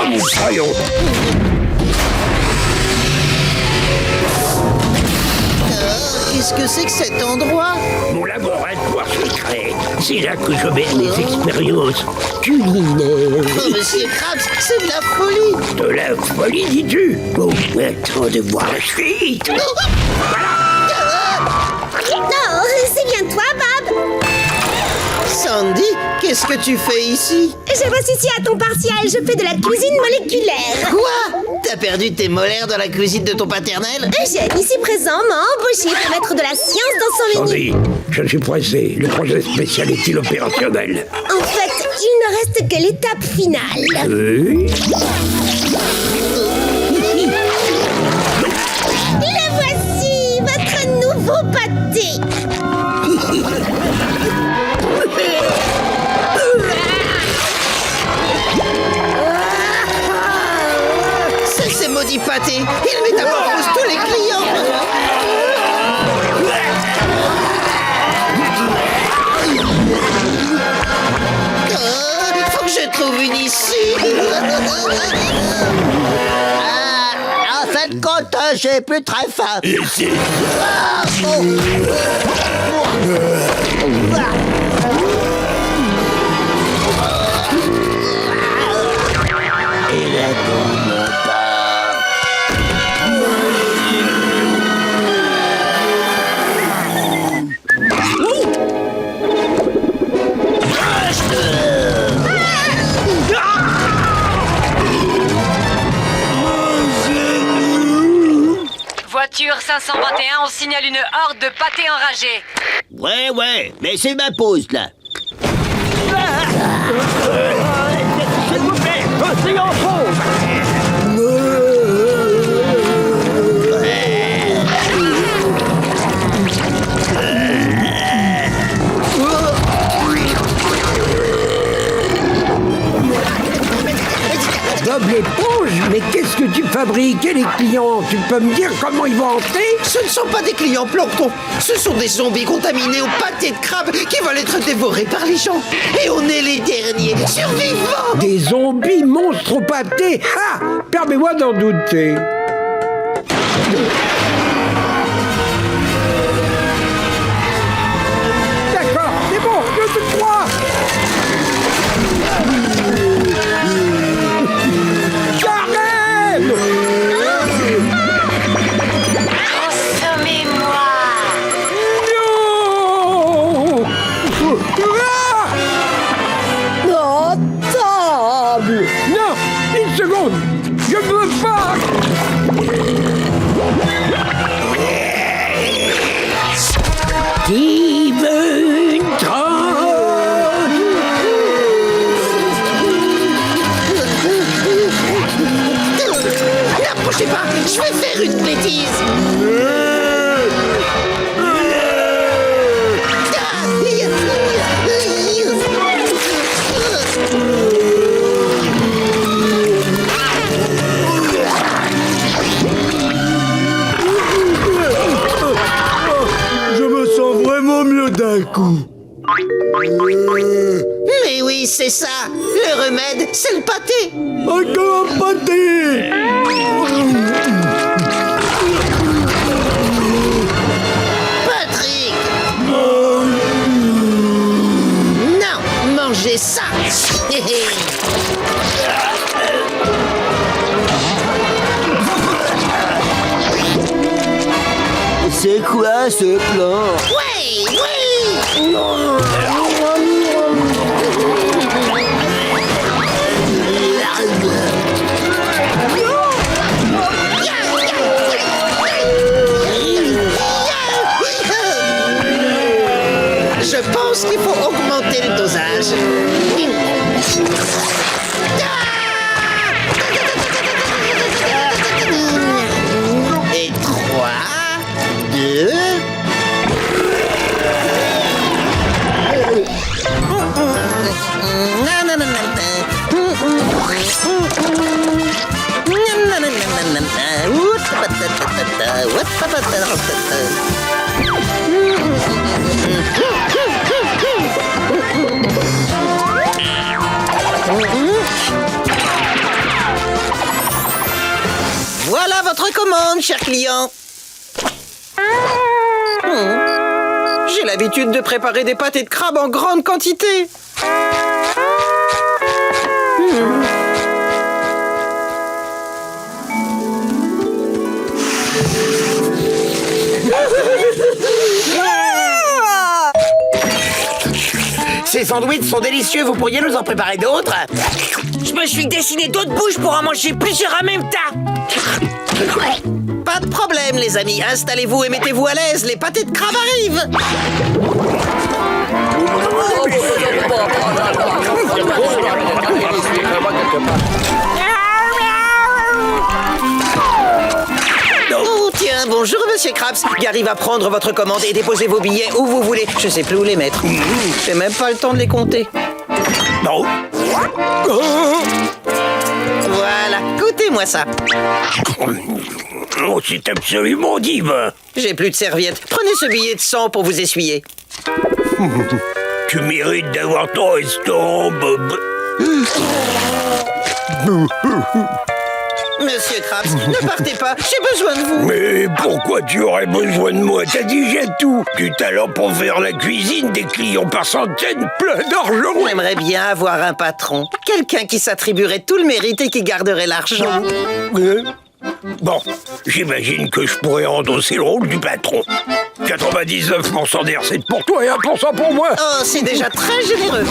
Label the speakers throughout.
Speaker 1: comme nous croyons.
Speaker 2: Qu'est-ce que c'est que cet endroit?
Speaker 1: Mon laboratoire secret, c'est là que je mène les expériences culinaires.
Speaker 2: Oh, Monsieur Krabs, c'est de la folie!
Speaker 1: De la folie, dis-tu? Bon, attends de voir la suite.
Speaker 3: Non, c'est bien toi, Bob.
Speaker 2: Sandy, qu'est-ce que tu fais ici?
Speaker 3: Je bosse ici à ton partiel, je fais de la cuisine moléculaire.
Speaker 2: Quoi? T'as perdu tes molaires dans la cuisine de ton paternel?
Speaker 3: Eugène, ici présent, m'a embauché pour mettre de la science dans son menu.
Speaker 1: Sandy, je suis pressé. Le projet spécial est-il opérationnel?
Speaker 3: En fait, il ne reste que l'étape finale.
Speaker 1: Oui.
Speaker 3: Le voici, votre nouveau pâté.
Speaker 2: C'est ces maudits pâtés! Ils métamorphosent tous les clients! Faut que je trouve une issue! En fin de compte, j'ai plus très faim!
Speaker 1: Ici.
Speaker 4: Voiture 521, on signale une horde de pâtés enragés.
Speaker 2: Ouais, mais c'est ma pause, là!
Speaker 1: S'il vous plaît, passez en pause. Bob l'éponge, mais qu'est-ce que tu fabriques? Et les clients, tu peux me dire comment ils vont entrer?
Speaker 2: Ce ne sont pas des clients plancton, ce sont des zombies contaminés au pâté de crabe qui veulent être dévorés par les gens. Et on est les derniers survivants!
Speaker 1: Des zombies monstres au pâté? Ah! Permets-moi d'en douter. D'accord, c'est bon, je te crois. Karen!
Speaker 4: Consommez-moi.
Speaker 1: Non! Ah!
Speaker 3: Oh, table.
Speaker 1: Non! Une seconde! Je ne veux pas! Qui veut une tranche?
Speaker 2: N'approchez pas, je vais faire une bêtise!
Speaker 1: Je me sens vraiment mieux d'un coup.
Speaker 2: Mais oui, c'est ça! Le remède, c'est le pâté!
Speaker 1: Encore un pâté!
Speaker 2: Patrick! Non, mangez ça!
Speaker 5: C'est quoi ce plan?
Speaker 2: Oui, oui! Je pense qu'il faut augmenter le dosage. Et 3, 2... votre commande, cher client. J'ai l'habitude de préparer des pâtés de crabe en grande quantité.
Speaker 1: Ces sandwichs sont délicieux, vous pourriez nous en préparer d'autres?
Speaker 6: Je me suis dessiné d'autres bouches pour en manger plusieurs en même temps.
Speaker 2: Pas de problème, les amis. Installez-vous et mettez-vous à l'aise. Les pâtés de crabe arrivent. Oh, tiens, bonjour, monsieur Krabs. Gary va prendre votre commande et déposer vos billets où vous voulez. Je sais plus où les mettre. J'ai même pas le temps de les compter.
Speaker 1: Non.
Speaker 2: Voilà, goûtez-moi ça.
Speaker 1: Oh, c'est absolument divin.
Speaker 2: J'ai plus de serviettes. Prenez ce billet de 100 pour vous essuyer.
Speaker 1: Tu mérites d'avoir ton restaurant, Bob.
Speaker 2: Monsieur Krabs, ne partez pas. J'ai besoin de vous.
Speaker 1: Mais pourquoi tu aurais besoin de moi? T'as déjà tout. Du talent pour faire la cuisine, des clients par centaines, plein d'argent.
Speaker 2: J'aimerais bien avoir un patron. Quelqu'un qui s'attribuerait tout le mérite et qui garderait l'argent.
Speaker 1: Bon, j'imagine que je pourrais endosser le rôle du patron. 99% des recettes pour toi et 1% pour moi.
Speaker 2: Oh, c'est déjà très généreux.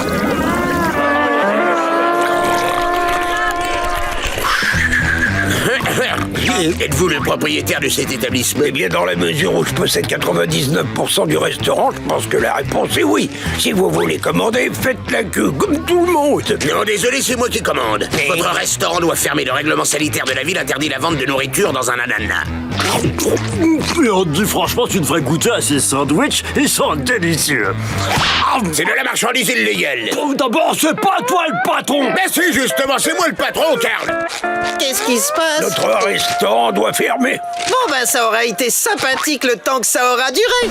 Speaker 1: Êtes-vous le propriétaire de cet établissement? Eh bien, dans la mesure où je possède 99% du restaurant, je pense que la réponse est oui. Si vous voulez commander, faites la queue, comme tout le monde. Non, désolé, c'est moi qui commande. Votre restaurant doit fermer. Le règlement sanitaire de la ville interdit la vente de nourriture dans un ananas.
Speaker 5: Mais on te dit franchement, tu devrais goûter à ces sandwichs, ils sont délicieux.
Speaker 1: C'est de la marchandise illégale.
Speaker 5: D'abord, c'est pas toi le patron.
Speaker 1: Mais si, justement, c'est moi le patron, Karl.
Speaker 2: Qu'est-ce qui se passe?
Speaker 1: Notre restaurant doit fermer.
Speaker 2: Bon, ben, ça aura été sympathique le temps que ça aura duré.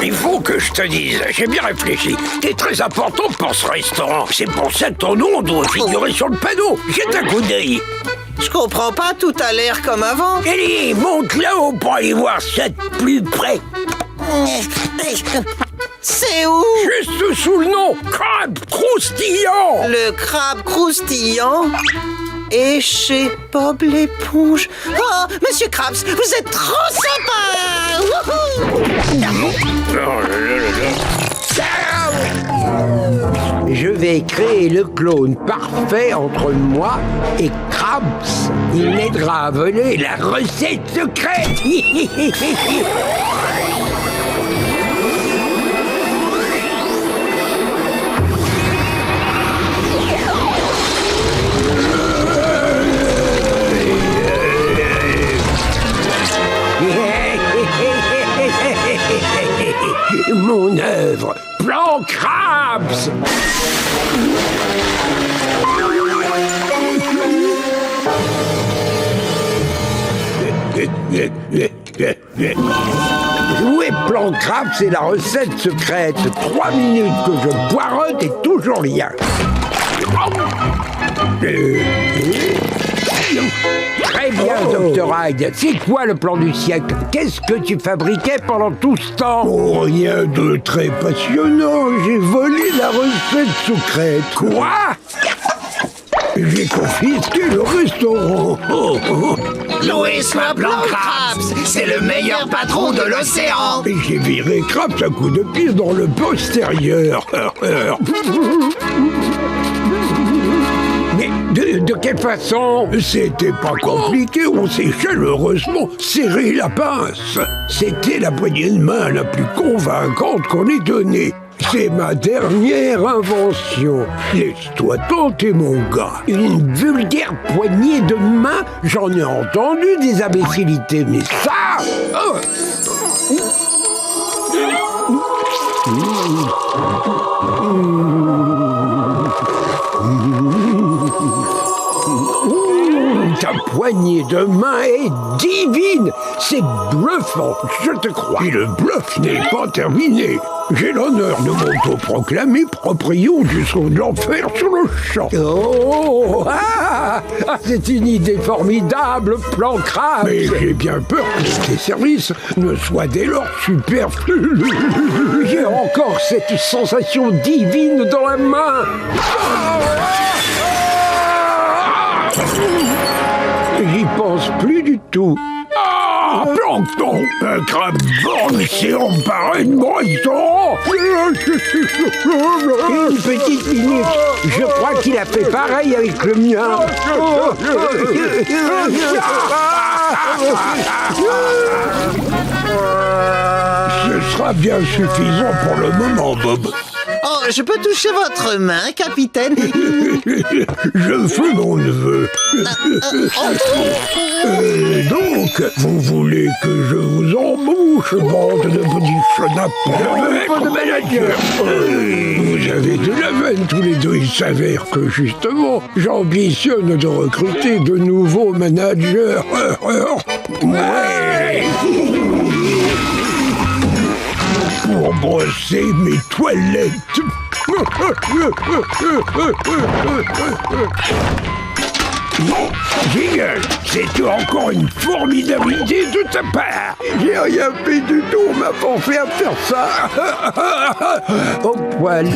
Speaker 1: Il faut que je te dise, j'ai bien réfléchi. T'es très important pour ce restaurant. C'est pour ça que ton nom doit figurer sur le panneau. Jette un coup d'œil.
Speaker 2: Je comprends pas, tout a l'air comme avant.
Speaker 1: Allez, monte là-haut pour aller voir ça de plus près.
Speaker 2: C'est où?
Speaker 1: Juste sous le nom, crabe croustillant.
Speaker 2: Le crabe croustillant est chez Bob l'éponge. Oh, monsieur Krabs, vous êtes trop sympa. Wouhou!
Speaker 7: Je vais créer le clone parfait entre moi et Krabs. Il m'aidera à voler la recette secrète. Mon œuvre, plan Krabs. Jouer plan Krabs, c'est la recette secrète. 3 minutes que je poireute et toujours rien. Très bien, Dr. Hyde. C'est quoi le plan du siècle? Qu'est-ce que tu fabriquais pendant tout ce temps?
Speaker 8: Oh, rien de très passionnant. J'ai volé la recette secrète.
Speaker 7: Quoi?
Speaker 8: J'ai confisqué le restaurant.
Speaker 2: Louis Blanc Krabs, c'est le meilleur patron de l'océan.
Speaker 8: Et j'ai viré Krabs à coups de pied dans le postérieur.
Speaker 7: Mais de quelle façon?
Speaker 8: C'était pas compliqué, on s'est chaleureusement serré la pince. C'était la poignée de main la plus convaincante qu'on ait donnée. C'est ma dernière invention. Laisse-toi tenter, mon gars.
Speaker 7: Une vulgaire poignée de main? J'en ai entendu des imbécilités, mais ça... Oh.
Speaker 8: Ta
Speaker 7: poignée de main est divine. C'est bluffant, je te crois.
Speaker 8: Et le bluff n'est pas terminé. J'ai l'honneur de m'autoproclamer proprio du saut de l'enfer sur le champ.
Speaker 7: Oh, c'est une idée formidable, plan Crabs.
Speaker 8: Mais j'ai bien peur que tes services ne soient dès lors superflus.
Speaker 7: J'ai encore cette sensation divine dans la main. J'y pense plus du tout.
Speaker 8: Ah, Plancton, un crabe borgne s'est emparé de mon restaurant.
Speaker 7: Une petite minute, je crois qu'il a fait pareil avec le mien.
Speaker 8: Ce sera bien suffisant pour le moment, Bob.
Speaker 2: Oh, je peux toucher votre main, capitaine?
Speaker 8: Je fais mon neveu. Donc, vous voulez que je vous embauche, bande de petits chenapes de manager? Vous avez de la veine tous les deux. Il s'avère que, justement, j'ambitionne de recruter de nouveaux managers. Ouais. Pour brosser mes toilettes. Jiggle, c'est encore une formidable idée de ta part.
Speaker 7: J'ai rien fait du tout, on m'a forcé à faire ça. Au poil.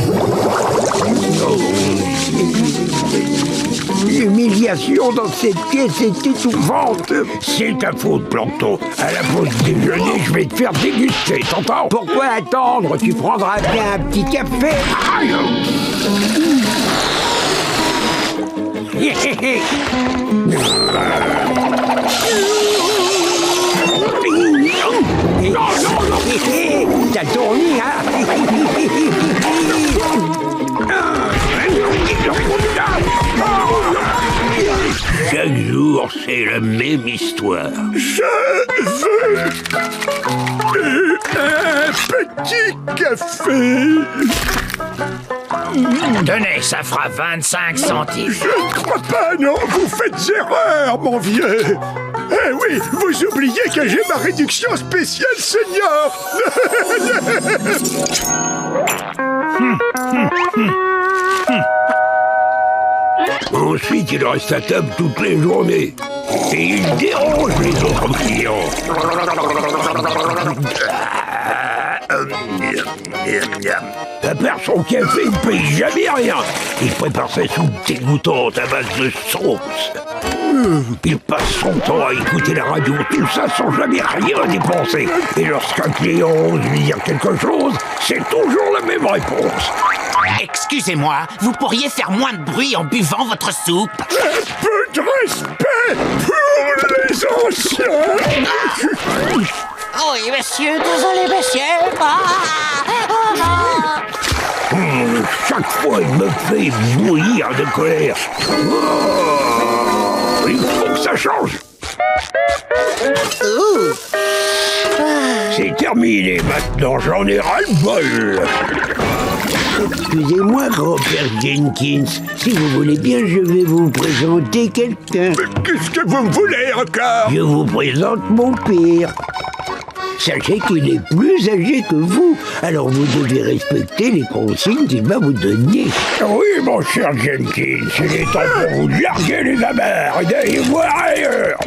Speaker 7: L'humiliation dans cette pièce est étouffante.
Speaker 8: C'est ta faute, Plancton. À la pause déjeuner, je vais te faire déguster, t'entends?
Speaker 7: Pourquoi attendre? Tu prendras bien un petit café. T'as tourné, hein?
Speaker 8: Chaque jour, c'est la même histoire. Je veux un petit café.
Speaker 6: Tenez, ça fera 25 centimes.
Speaker 8: Je ne crois pas, non. Vous faites erreur, mon vieux. Eh oui, vous oubliez que j'ai ma réduction spéciale senior. Ensuite, il reste à table toutes les journées. Et il dérange les autres clients. À part son café, il ne paye jamais rien. Il prépare sa soupe dégoûtante à base de sauce. Il passe son temps à écouter la radio, tout ça sans jamais rien dépenser. Et lorsqu'un client ose lui dire quelque chose, c'est toujours la même réponse.
Speaker 6: Excusez-moi, vous pourriez faire moins de bruit en buvant votre soupe?
Speaker 8: Un peu de respect pour les anciens.
Speaker 6: Oh oui, monsieur, désolé, monsieur.
Speaker 8: Chaque fois, il me fait bouillir de colère. Il faut que ça change. C'est terminé maintenant, j'en ai ras-le-bol.
Speaker 7: Excusez-moi, grand-père Jenkins. Si vous voulez bien, je vais vous présenter quelqu'un.
Speaker 8: Qu'est-ce que vous me voulez encore?
Speaker 7: Je vous présente mon père. Sachez qu'il est plus âgé que vous, alors vous devez respecter les consignes qu'il va vous donner.
Speaker 8: Oui, mon cher Jenkins, il est temps pour vous larguer les amarres et d'aller voir ailleurs.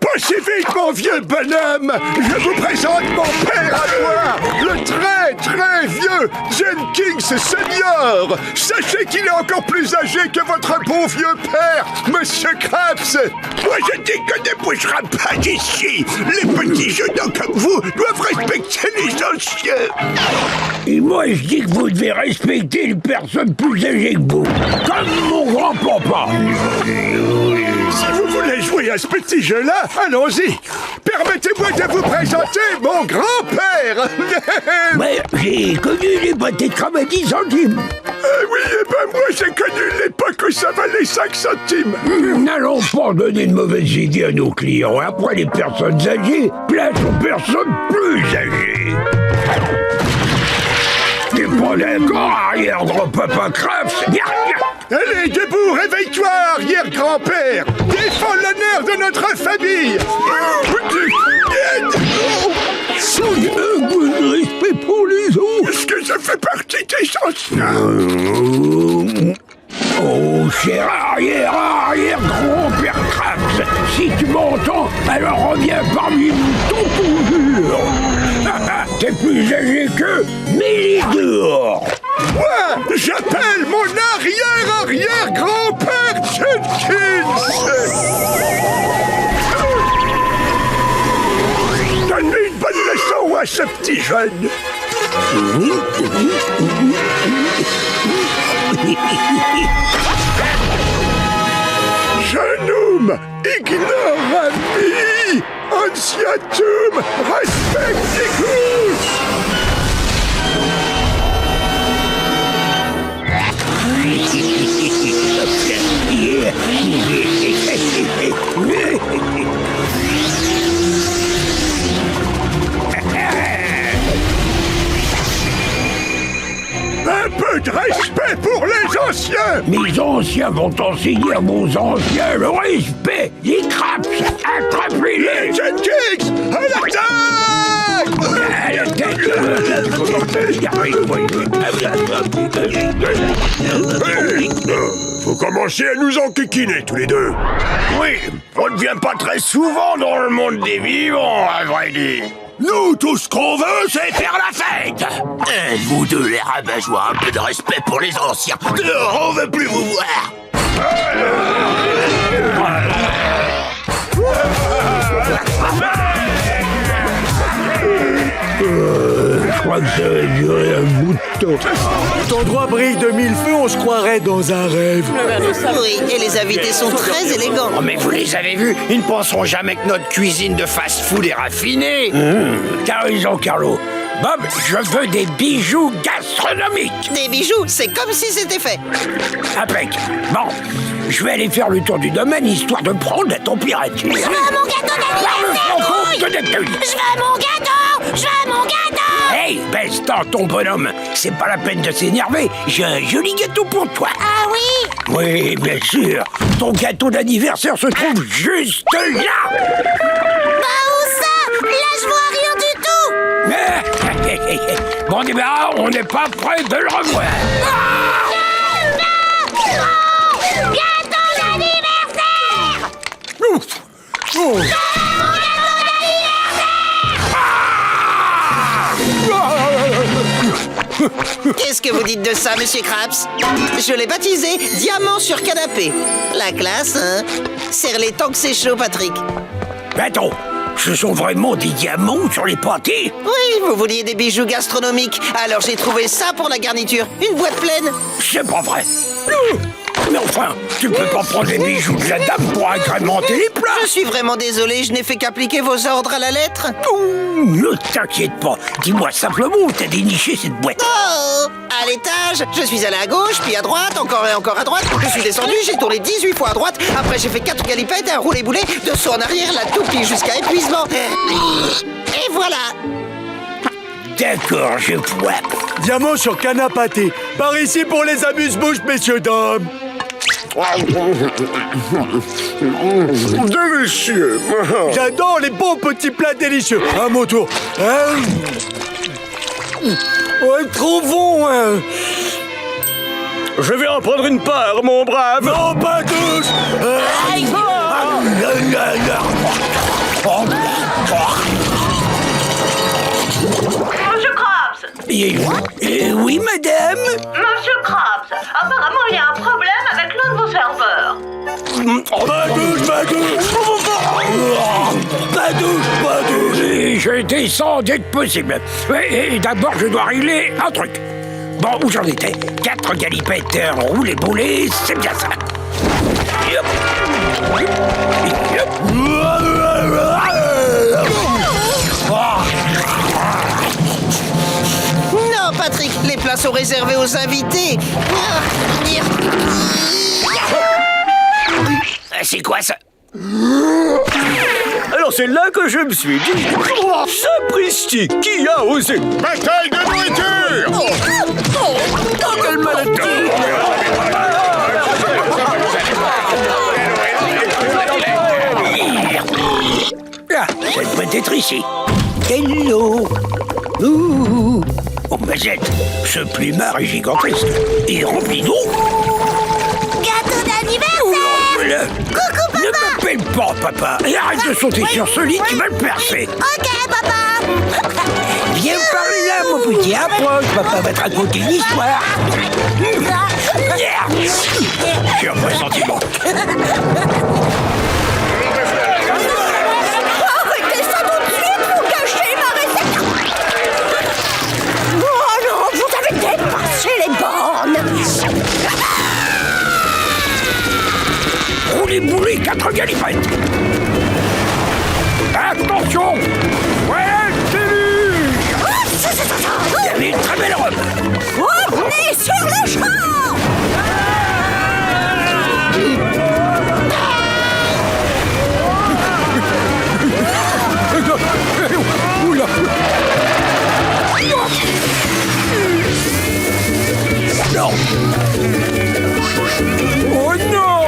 Speaker 8: Pas si vite, mon vieux bonhomme. Je vous présente mon père à moi, le très, très vieux Jenkins Senior. Sachez qu'il est encore plus âgé que votre bon vieux père, Monsieur Krabs. Moi, je dis que ne bougera pas d'ici. Les petits jeunes comme vous doivent respecter les anciens. Et moi, je dis que vous devez respecter les personnes plus âgées que vous, comme mon grand-papa. Si vous voulez jouer à ce petit jeu-là, allons-y. Permettez-moi de vous présenter mon grand-père. Ouais, j'ai connu les pâtés de crème à 10 centimes. Oui, et ben moi, j'ai connu l'époque où ça valait 5 centimes. N'allons pas donner de mauvaises idées à nos clients. Après les personnes âgées, place aux personnes plus âgées. T'es pas d'accord, arrière-grand-papa Krabs?
Speaker 9: Allez, debout, réveille-toi, arrière-grand-père. Défends l'honneur de notre famille.
Speaker 8: Un peu de respect pour les autres.
Speaker 1: Est-ce que ça fait partie des anciens?
Speaker 8: Oh, cher arrière-grand-père Krabs, si tu m'entends, alors reviens parmi nous, ton conjure. T'es plus âgé qu'eux, mets-les dehors.
Speaker 9: Moi, j'appelle mon arrière-arrière-grand-père Jenkins.
Speaker 1: Donne-lui une bonne leçon à ce petit jeune.
Speaker 9: Jeune ignorami, anciatum respecticus. Un peu de respect pour les anciens.
Speaker 8: Mes anciens vont enseigner à vos anciens le respect. Les Krabs, attrapez-les.
Speaker 9: Jenkins, à l'attaque!
Speaker 1: Vous commencez à nous enquiquiner tous les deux. Oui, on ne vient pas très souvent dans le monde des vivants, à vrai dire. Nous, tout ce qu'on veut, c'est faire la fête. Vous deux, les rabat-joie, un peu de respect pour les anciens. Dehors, on veut plus vous voir.
Speaker 8: Je crois que ça va durer un bout de temps.
Speaker 5: Cet endroit brille de mille feux, on se croirait dans un rêve.
Speaker 2: Oui, et les invités sont très élégants.
Speaker 1: Oh, mais vous les avez vus, ils ne penseront jamais que notre cuisine de fast-food est raffinée.
Speaker 8: T'as raison, Carlo. Bob, je veux des bijoux gastronomiques.
Speaker 2: Des bijoux, c'est comme si c'était fait.
Speaker 8: Impec. Bon, je vais aller faire le tour du domaine histoire de prendre la température.
Speaker 3: Je veux mon gâteau d'anniversaire, Grouille. Je veux mon gâteau. Je veux mon gâteau.
Speaker 8: Hey, baisse-toi, ton bonhomme. C'est pas la peine de s'énerver. J'ai un joli gâteau pour toi.
Speaker 3: Ah oui?
Speaker 8: Oui, bien sûr. Ton gâteau d'anniversaire se trouve juste là.
Speaker 3: Bah où ça? Là, je vois rien du tout.
Speaker 8: Bon, débat, on n'est pas prêt de le revoir.
Speaker 3: Gâteau d'anniversaire.
Speaker 8: Ouf. Oh.
Speaker 2: Qu'est-ce que vous dites de ça, monsieur Krabs? Je l'ai baptisé Diamant sur canapé. La classe, hein? Serre-les tant que c'est chaud, Patrick.
Speaker 8: Attends, ce sont vraiment des diamants sur les pâtés?
Speaker 2: Oui, vous vouliez des bijoux gastronomiques. Alors j'ai trouvé ça pour la garniture. Une boîte pleine.
Speaker 8: C'est pas vrai. Mais enfin, tu peux pas prendre les bijoux de la dame pour agrémenter les plats.
Speaker 2: Je suis vraiment désolé, je n'ai fait qu'appliquer vos ordres à la lettre.
Speaker 8: Ne t'inquiète pas. Dis-moi simplement où t'as déniché cette boîte.
Speaker 2: Oh! À l'étage, je suis allé à gauche, puis à droite, encore et encore à droite. Je suis descendu, j'ai tourné 18 fois à droite. Après, j'ai fait 4 galipettes, un roulé-boulet, 2 sauts en arrière, la toupie jusqu'à épuisement. Et voilà!
Speaker 8: D'accord, je vois.
Speaker 5: Diamant sur canne à pâté. Par ici pour les amuse-bouches, messieurs, dames.
Speaker 1: Délicieux.
Speaker 5: J'adore les bons petits plats délicieux. À mon tour. Ouais, trop bon, hein.
Speaker 1: Je vais en prendre une part, mon brave.
Speaker 5: Non, pas tous.
Speaker 4: Monsieur Krabs!
Speaker 8: Oui, madame.
Speaker 4: Monsieur Krabs, apparemment il y a un problème avec l'un de vos serveurs.
Speaker 8: Je descends dès que possible. Et d'abord, je dois régler un truc. Bon, où j'en étais? 4 galipettes roulé-boulé, c'est bien ça.
Speaker 2: Non, Patrick, les plats sont réservés aux invités.
Speaker 1: C'est quoi ça?
Speaker 5: Alors c'est là que je me suis dit, sapristi, qui a osé?
Speaker 9: Bataille de nourriture.
Speaker 5: Quelle maladie!
Speaker 1: être ici.
Speaker 7: Hello. Ouh.
Speaker 1: Oh, Mazette, ce plumard est gigantesque. Il est rempli d'eau.
Speaker 3: Gâteau d'anniversaire!
Speaker 1: Voilà.
Speaker 3: Coucou, papa!
Speaker 1: Ne m'appelle pas, papa. Et arrête de sauter sur ce lit qui va le percer.
Speaker 3: Ok, papa!
Speaker 7: Viens par là, mon petit. Approche, papa va te raconter une histoire.
Speaker 1: J'ai un pressentiment.
Speaker 3: Arrêtez ça tout de suite, vous cachez ma recette! Oh non, vous avez dépassé les bornes!
Speaker 1: Roulez boulez 4 galipettes. Attention. Ouais, c'est lui. Il avait une très belle robe.
Speaker 3: Revenez sur le champ!
Speaker 8: Oula.
Speaker 1: Non.
Speaker 8: Oh non.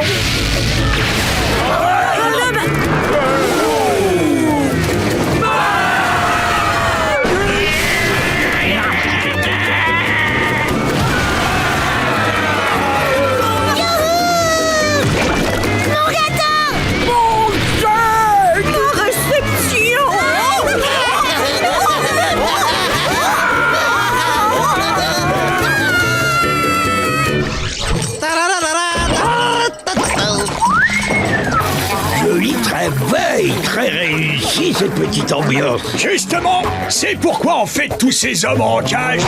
Speaker 3: Mon gâteau!
Speaker 8: Ma réception.
Speaker 1: Joli travail, très réussi cette petite ambiance.
Speaker 5: Justement, c'est pourquoi on fait tous ces hommes en cage.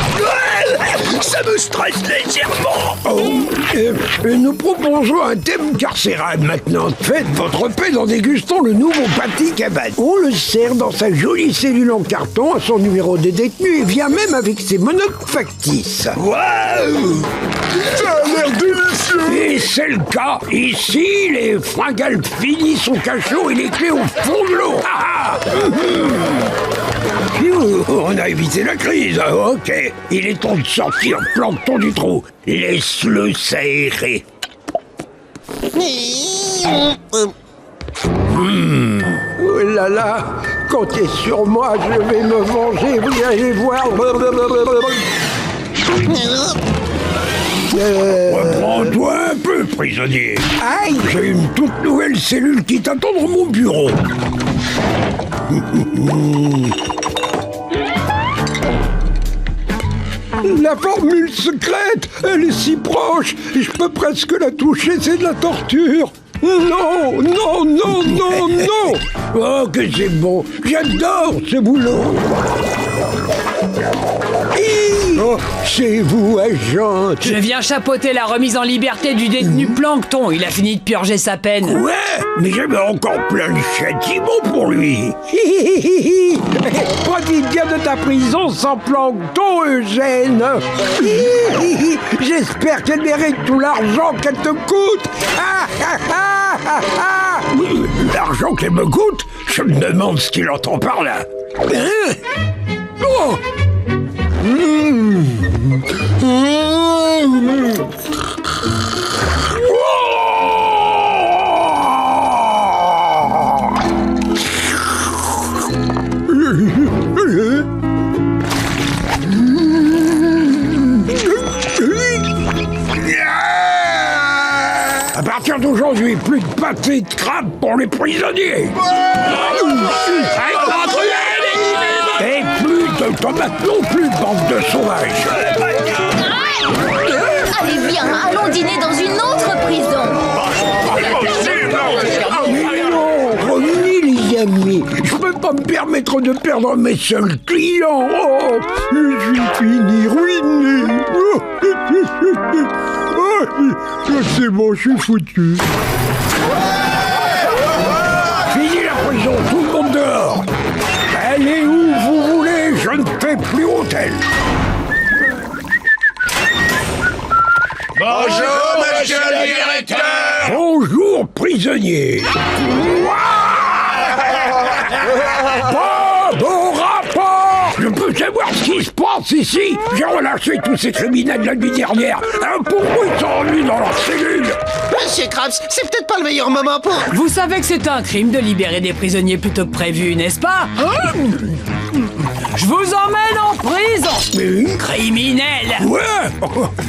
Speaker 1: Ça me stresse légèrement.
Speaker 8: Oh, nous proposons un thème carcéral maintenant. Faites votre paix en dégustant le nouveau pâtis cabane. On le sert dans sa jolie cellule en carton à son numéro de détenu et vient même avec ses monocles factices.
Speaker 1: Waouh!
Speaker 9: Ça a l'air délicieux.
Speaker 1: Et c'est le cas. Ici, les fringales finissent son cachot et les clés au fond de l'eau. Ah! Phew, on a évité la crise. Ok. Il est temps de sortir Plancton du trou. Laisse-le s'aérer.
Speaker 8: Oh là là, comptez sur moi, je vais me venger, vous allez voir.
Speaker 1: Reprends-toi un peu, prisonnier.
Speaker 8: Aïe!
Speaker 1: J'ai une toute nouvelle cellule qui t'attend dans mon bureau.
Speaker 8: La formule secrète, elle est si proche, je peux presque la toucher, c'est de la torture. Non, non, non, non, non.
Speaker 1: Oh, que c'est bon. J'adore ce boulot.
Speaker 8: Oh, c'est vous, agent.
Speaker 6: Je viens chapeauter la remise en liberté du détenu Plancton. Il a fini de purger sa peine.
Speaker 1: Ouais, mais j'avais encore plein de châtiments pour lui.
Speaker 8: Profite bien de ta prison sans Plancton, Eugène. J'espère qu'elle mérite tout l'argent qu'elle te coûte.
Speaker 1: L'argent qu'elle me coûte, je me demande ce qu'il entend par là.
Speaker 8: Oh.
Speaker 1: À partir d'aujourd'hui, plus de pâté de crabe pour les prisonniers. Et plus de tomates non plus, bande de sauvages.
Speaker 3: Allez, viens, allons dîner dans une autre prison.
Speaker 8: Mais non, revenez les amis. Je peux pas me permettre de perdre mes seuls clients. Oh, je suis fini, ruiné. C'est bon, je suis foutu.
Speaker 1: Fini la prison, tout le monde dehors. Allez où vous voulez, je ne fais plus hôtel.
Speaker 9: Bonjour, monsieur le directeur.
Speaker 1: Bonjour, prisonnier. Pas de rapport. Je peux savoir ce qui se passe
Speaker 8: force ici. J'ai relâché tous ces criminels la nuit dernière. Pourquoi ils sont revenus dans leur cellule?
Speaker 2: Monsieur Krabs, c'est peut-être pas le meilleur moment pour...
Speaker 10: Vous savez que c'est un crime de libérer des prisonniers plutôt que prévu, n'est-ce pas? Je vous emmène en prison,
Speaker 8: Mais...
Speaker 10: criminel.
Speaker 8: Ouais.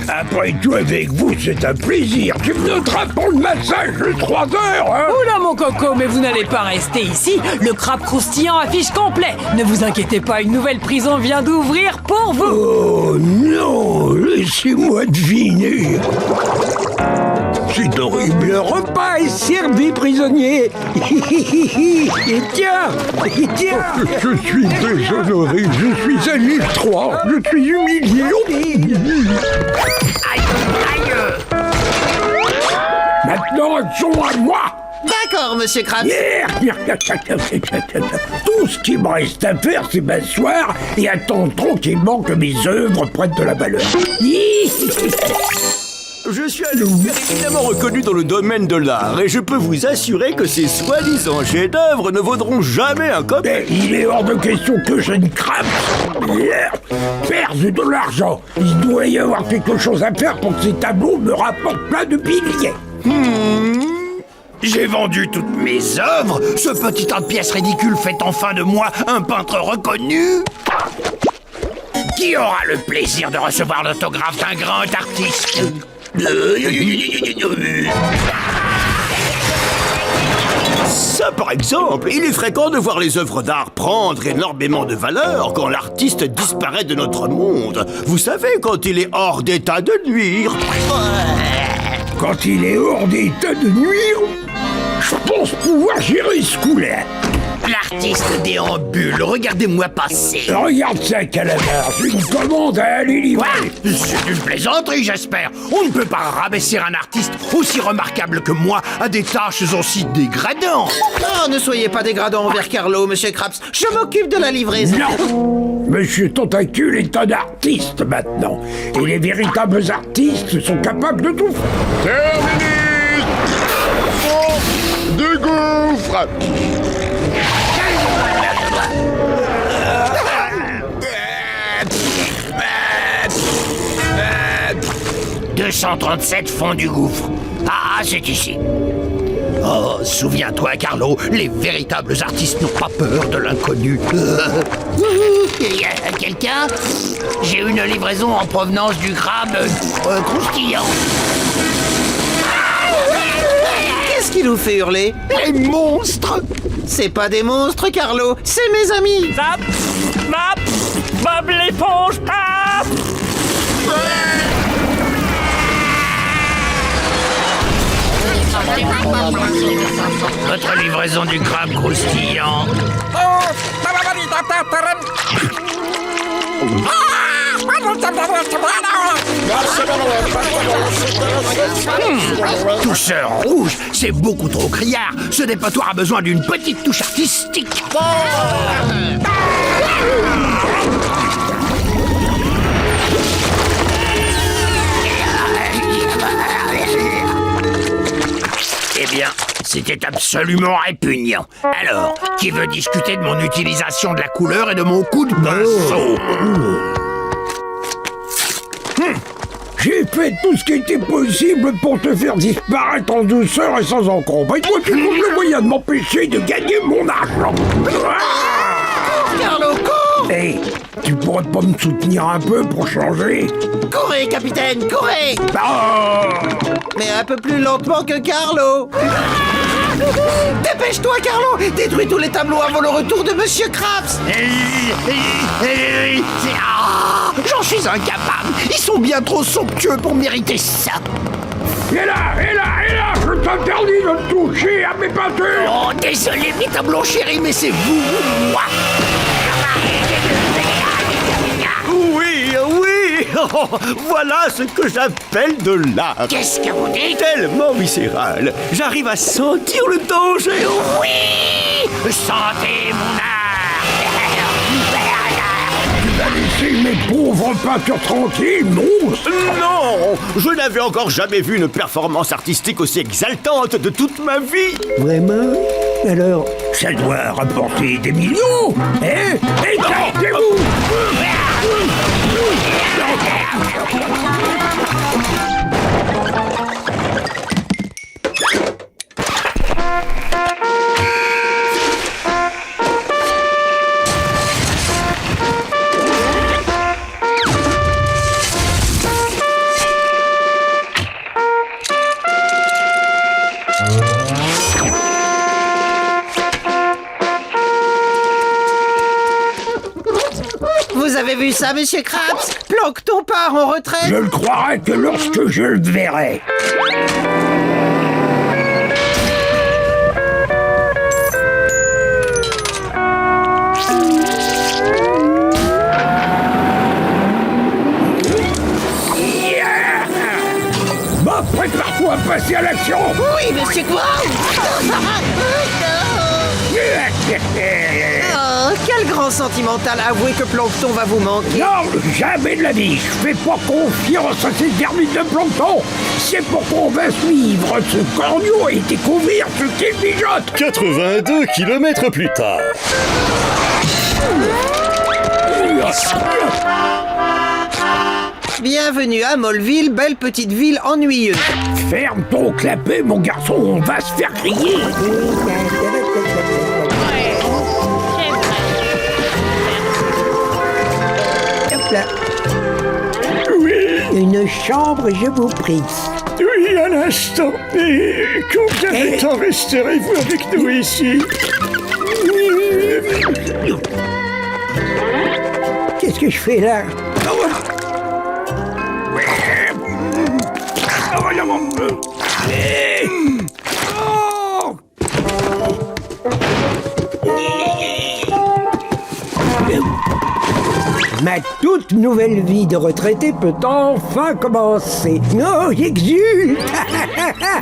Speaker 8: Après tout, avec vous, c'est un plaisir. Tu me noteras pour le massage de 3 heures, hein?
Speaker 10: Oula mon coco, mais vous n'allez pas rester ici. Le crabe croustillant affiche complet. Ne vous inquiétez pas, une nouvelle prison vient d'ouvrir pour vous.
Speaker 8: Oh non, laissez-moi deviner. Cet horrible repas est servi, prisonnier. Et tiens. Je suis déshonoré, je suis à l'étroit, je suis humilié. Maintenant, elles sont à moi.
Speaker 2: D'accord, monsieur Krabs.
Speaker 8: Tout ce qui me reste à faire, c'est m'asseoir et attendre tranquillement que mes œuvres prennent de la valeur.
Speaker 5: Je suis un expert éminemment reconnu dans le domaine de l'art et je peux vous assurer que ces soi-disant chefs-d'œuvre ne vaudront jamais un copec.
Speaker 8: Mais il est hors de question que je ne crame. Perdre de l'argent. Il doit y avoir quelque chose à faire pour que ces tableaux me rapportent plein de billets.
Speaker 1: J'ai vendu toutes mes œuvres. Ce petit tas de pièces ridicules fait enfin de moi un peintre reconnu. Qui aura le plaisir de recevoir l'autographe d'un grand artiste?
Speaker 5: Ça, par exemple, il est fréquent de voir les œuvres d'art prendre énormément de valeur quand l'artiste disparaît de notre monde. Vous savez, quand il est hors d'état de nuire.
Speaker 8: Quand il est hors d'état de nuire, je pense pouvoir gérer ce coup-là.
Speaker 1: L'artiste déambule, regardez-moi passer.
Speaker 8: Regarde ça, Calamar, j'ai une commande à aller livrer.
Speaker 1: C'est une plaisanterie, j'espère. On ne peut pas rabaisser un artiste aussi remarquable que moi à des tâches aussi dégradantes.
Speaker 2: Oh, ne soyez pas dégradant envers Carlo, monsieur Krabs. Je m'occupe de la livraison.
Speaker 8: Non! Monsieur Tentacule est un artiste maintenant. Et les véritables artistes sont capables de tout faire.
Speaker 9: Terminé. De gouffre.
Speaker 1: 237 fond du gouffre. Ah, c'est ici. Oh, souviens-toi, Carlo, les véritables artistes n'ont pas peur de l'inconnu. Y a quelqu'un? J'ai une livraison en provenance du crabe croustillant.
Speaker 2: Qu'est-ce qui nous fait hurler?
Speaker 1: Les monstres!
Speaker 2: C'est pas des monstres, Carlo, c'est mes amis.
Speaker 10: Zap, map, Bob l'éponge, paf.
Speaker 1: Votre livraison du crabe croustillant. Toucheur rouge, c'est beaucoup trop criard. Ce dépotoir a besoin d'une petite touche artistique. Eh bien, c'était absolument répugnant. Alors, qui veut discuter de mon utilisation de la couleur et de mon coup de pinceau?
Speaker 8: J'ai fait tout ce qui était possible pour te faire disparaître en douceur et sans encombre. Et toi, tu trouves le moyen de m'empêcher de gagner mon argent.
Speaker 2: Carlo, cours!
Speaker 8: Hé, tu pourrais pas me soutenir un peu pour changer?
Speaker 2: Courez, capitaine, courez!
Speaker 8: Oh.
Speaker 2: Mais un peu plus lentement que Carlo. Dépêche-toi, Carlo! Détruis tous les tableaux avant le retour de monsieur Krabs!
Speaker 1: J'en suis incapable. Ils sont bien trop somptueux pour mériter ça.
Speaker 8: Et là, je t'interdis de toucher à mes peintures!
Speaker 1: Oh, désolé, mes tableaux chéris, mais c'est vous ou moi.
Speaker 5: Oui, oui. Voilà ce que j'appelle de l'art.
Speaker 1: Qu'est-ce que vous dites?
Speaker 5: Tellement viscéral. J'arrive à sentir le danger.
Speaker 1: Oui! Sentez mon art!
Speaker 8: Laissez mes pauvres peintures tranquilles, monstre!
Speaker 5: Non, je n'avais encore jamais vu une performance artistique aussi exaltante de toute ma vie.
Speaker 8: Vraiment? Alors, ça doit rapporter des millions! Hein? Écartez-vous!
Speaker 2: Vous avez vu ça, monsieur Krabs? Plancton part en retraite.
Speaker 7: Je le croirai que lorsque je le verrai. Bah, prépare-toi à passer à l'action.
Speaker 2: Oui, monsieur Krabs. Oh, quel grand sentimental. Avouez que Plancton va vous manquer.
Speaker 7: Non, jamais de la vie. Je fais pas confiance à ces termites de plancton. C'est pour qu'on va suivre ce corneau et découvrir ce qu'il mijote.
Speaker 11: 82 kilomètres plus tard.
Speaker 2: Bienvenue à Mollville, belle petite ville ennuyeuse.
Speaker 7: Ferme ton clapet, mon garçon, on va se faire crier. Hop là.
Speaker 9: Oui,
Speaker 7: Une chambre, je vous prie.
Speaker 9: oui, un instant. Et combien de temps resterez-vous avec nous ici?
Speaker 7: Qu'est-ce que je fais là? Ma toute nouvelle vie de retraité peut enfin commencer. Oh, j'exulte!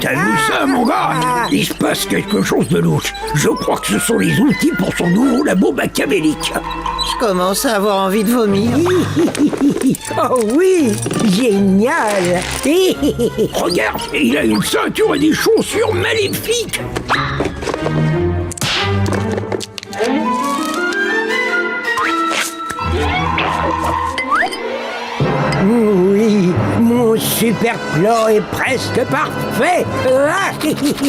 Speaker 7: T'as vu ça, mon gars? Il se passe quelque chose de louche. Je crois que ce sont les outils pour son nouveau labo machiavélique.
Speaker 2: Je commence à avoir envie de vomir.
Speaker 7: Oh oui, génial. Regarde, il a une ceinture et des chaussures maléfiques. Oui, mon super plan est presque parfait.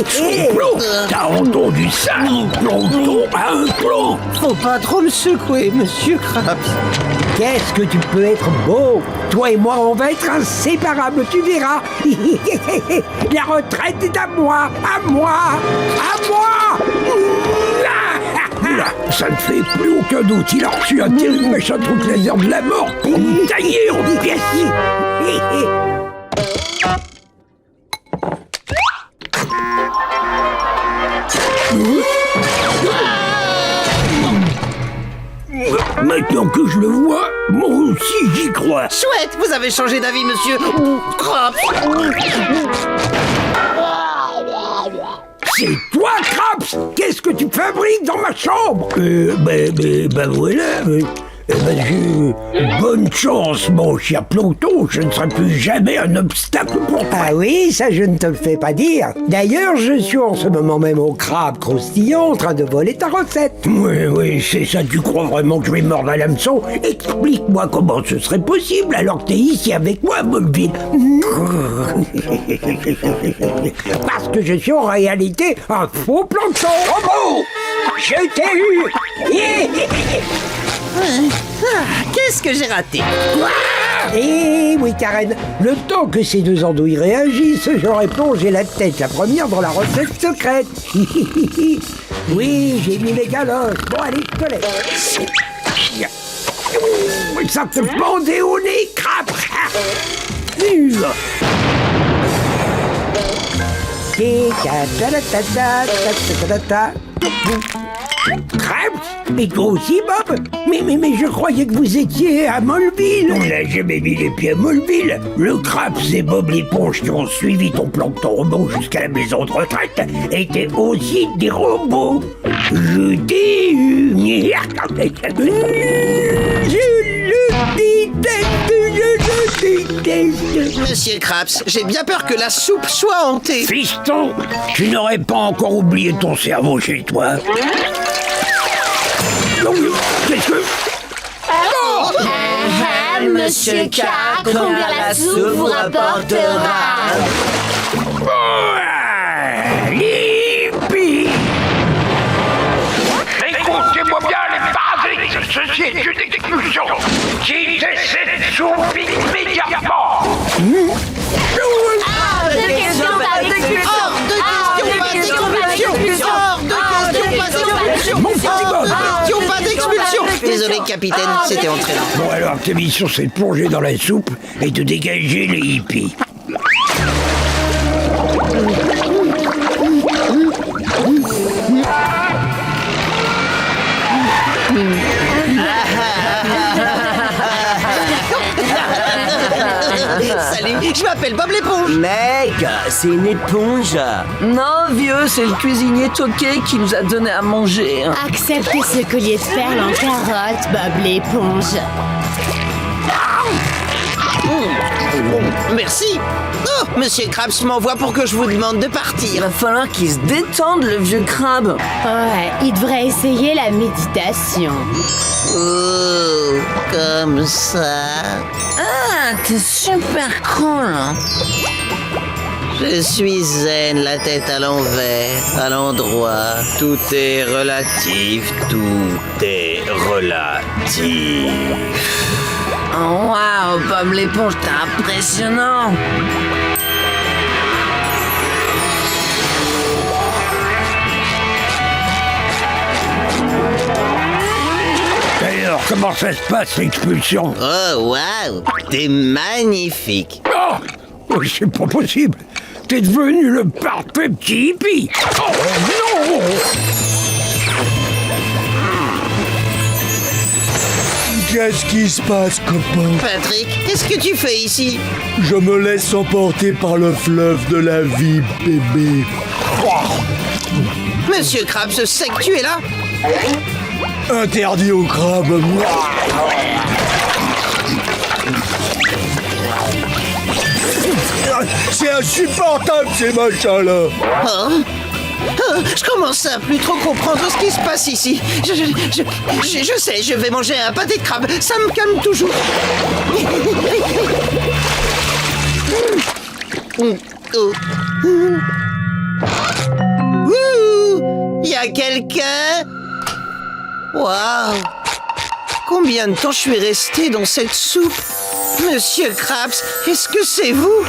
Speaker 7: Son plan? T'as entendu ça? Plancton a un plan.
Speaker 2: Faut pas trop me secouer, monsieur Krabs.
Speaker 7: Qu'est-ce que tu peux être beau? Toi et moi, on va être inséparables, tu verras. La retraite est à moi, à moi, à moi. Là, ça ne fait plus aucun doute. Il a reçu un terrible méchant truc laser de la mort pour nous tailler en pièces. Maintenant que je le vois, moi aussi j'y crois.
Speaker 2: Chouette, vous avez changé d'avis, monsieur Krabs.
Speaker 7: C'est toi, Krabs? Qu'est-ce que tu fabriques dans ma chambre? Voilà. Bonne chance, mon cher Plancton. Je ne serai plus jamais un obstacle pour toi. Ah oui, ça je ne te le fais pas dire. D'ailleurs, je suis en ce moment même au crabe croustillant en train de voler ta recette. Oui, c'est ça. Tu crois vraiment que je vais mordre à l'hameçon? Explique-moi comment ce serait possible alors que t'es ici avec moi à Mollville. Parce que je suis en réalité un faux Plancton. Robot, je t'ai eu.
Speaker 2: Qu'est-ce que j'ai raté?
Speaker 7: Eh oui, Karen, le temps que ces deux andouilles réagissent, j'aurais plongé la tête la première dans la recette secrète. Oui, j'ai mis les galoches. Bon, allez, je te laisse. Ça te pendait au nez, Krabs. Krabs? Et toi aussi, Bob? Mais je croyais que vous étiez à Mollville. On n'a jamais mis les pieds à Mollville. Le Krabs et Bob l'éponge qui ont suivi ton Plancton robot jusqu'à la maison de retraite étaient aussi des robots. Je t'ai eu.
Speaker 2: Monsieur Krabs, j'ai bien peur que la soupe soit hantée.
Speaker 7: Fiston, tu n'aurais pas encore oublié ton cerveau chez toi. Non, qu'est-ce que... Oh
Speaker 3: Seul Monsieur K, combien la soupe vous rapportera?
Speaker 1: Hippie! Écoutez-moi bien, les parasites! Ceci est une expulsion! Quittez cette soupe immédiatement!
Speaker 3: Hors de question, pas d'expulsion!
Speaker 2: Hors de question, pas d'expulsion! Hors de question, pas d'expulsion!
Speaker 7: Mon petit
Speaker 2: Hors
Speaker 7: Bob.
Speaker 2: de question, pas d'expulsion! Désolé, capitaine, c'était entraînant.
Speaker 7: Bon alors, ta mission c'est de plonger dans la soupe et de dégager les hippies.
Speaker 2: Salut, je m'appelle Bob l'éponge.
Speaker 6: Mec, c'est une éponge.
Speaker 12: Non, vieux, c'est le cuisinier toqué qui nous a donné à manger.
Speaker 3: Acceptez ce collier de perles en carotte, Bob l'éponge.
Speaker 2: Merci. Oh, Monsieur Krabs m'envoie pour que je vous demande de
Speaker 12: Il
Speaker 2: partir.
Speaker 12: va falloir qu'il se détende, le vieux crabe.
Speaker 3: Ouais, il devrait essayer la méditation.
Speaker 2: Oh, comme ça.
Speaker 12: Ah, t'es super cool.
Speaker 2: Je suis zen, la tête à l'envers, à l'endroit.
Speaker 1: Tout est relatif, tout est relatif.
Speaker 12: Oh, waouh, Bob l'éponge, t'es impressionnant.
Speaker 7: Alors, comment ça se passe l'expulsion?
Speaker 2: Oh, waouh, t'es magnifique.
Speaker 7: Oh, c'est pas possible. T'es devenu le parfait petit hippie. Oh non!
Speaker 13: Qu'est-ce qui se passe, copain?
Speaker 2: Patrick, qu'est-ce que tu fais ici?
Speaker 13: Je me laisse emporter par le fleuve de la vie, bébé.
Speaker 2: Monsieur Krabs sait que tu es là?
Speaker 13: Interdit au crabe. C'est insupportable, ces machins-là.
Speaker 2: Je commence à plus trop comprendre ce qui se passe ici. Je sais, je vais manger un pâté de crabe. Ça me calme toujours. Ouh, y a quelqu'un? Waouh! Combien de temps je suis resté dans cette soupe? Monsieur Krabs, est-ce que c'est vous?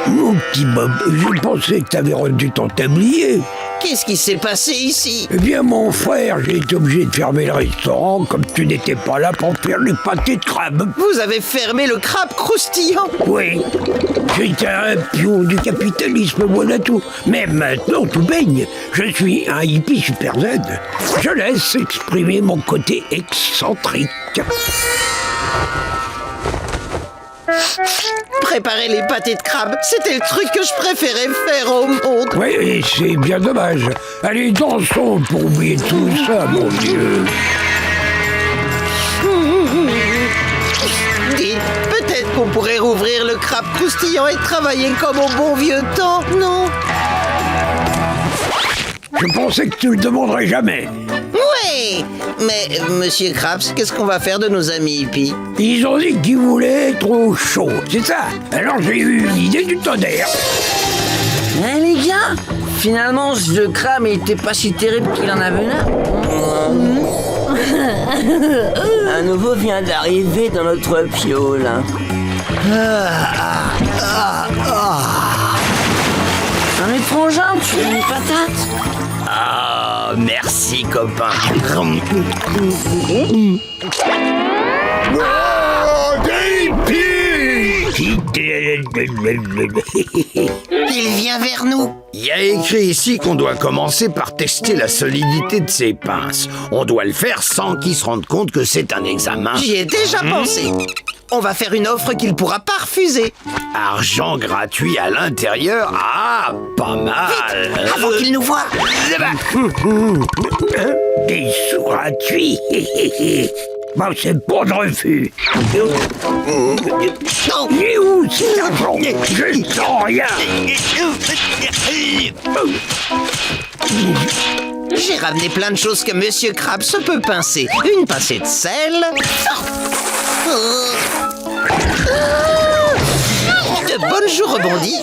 Speaker 7: Mon petit Bob, je pensais que t'avais rendu ton tablier.
Speaker 2: Qu'est-ce qui s'est passé ici?
Speaker 7: Eh bien, mon frère, j'ai été obligé de fermer le restaurant comme tu n'étais pas là pour faire les pâtés de crabe.
Speaker 2: Vous avez fermé le crabe croustillant?
Speaker 7: Oui, j'étais un pion du capitalisme, voilà tout. Mais maintenant, tout baigne. Je suis un hippie super Z. Je laisse exprimer mon côté excentrique.
Speaker 2: Préparer les pâtés de crabe, c'était le truc que je préférais faire au monde.
Speaker 7: Oui, et c'est bien dommage. Allez, dansons pour oublier tout ça, mon Dieu.
Speaker 2: Dites, peut-être qu'on pourrait rouvrir le crabe croustillant et travailler comme au bon vieux temps, non?
Speaker 7: Je pensais que tu le demanderais jamais.
Speaker 2: Oui, mais Monsieur Krabs, qu'est-ce qu'on va faire de nos amis hippies?
Speaker 7: Ils ont dit qu'ils voulaient être au chaud, c'est ça. Alors j'ai eu une idée du tonnerre.
Speaker 12: Eh les gars, finalement ce vieux crabe il était pas si terrible qu'il en avait là. Un nouveau vient d'arriver dans notre piole. Un étrangin, tu veux une patate?
Speaker 1: Ah, merci, copain.
Speaker 2: Il vient vers nous.
Speaker 1: Il y a écrit ici qu'on doit commencer par tester la solidité de ses pinces. On doit le faire sans qu'il se rende compte que c'est un examen.
Speaker 2: J'y ai déjà pensé. On va faire une offre qu'il pourra pas refuser.
Speaker 1: Argent gratuit à l'intérieur? Ah, pas mal.
Speaker 2: Vite, avant qu'il nous voie.
Speaker 7: Des sous gratuits. Bon, c'est pas de refus. Et où c'est l'argent? Je sens rien.
Speaker 2: J'ai ramené plein de choses que Monsieur Krabs peut pincer. Une pincée de sel. De bonnes joues rebondies.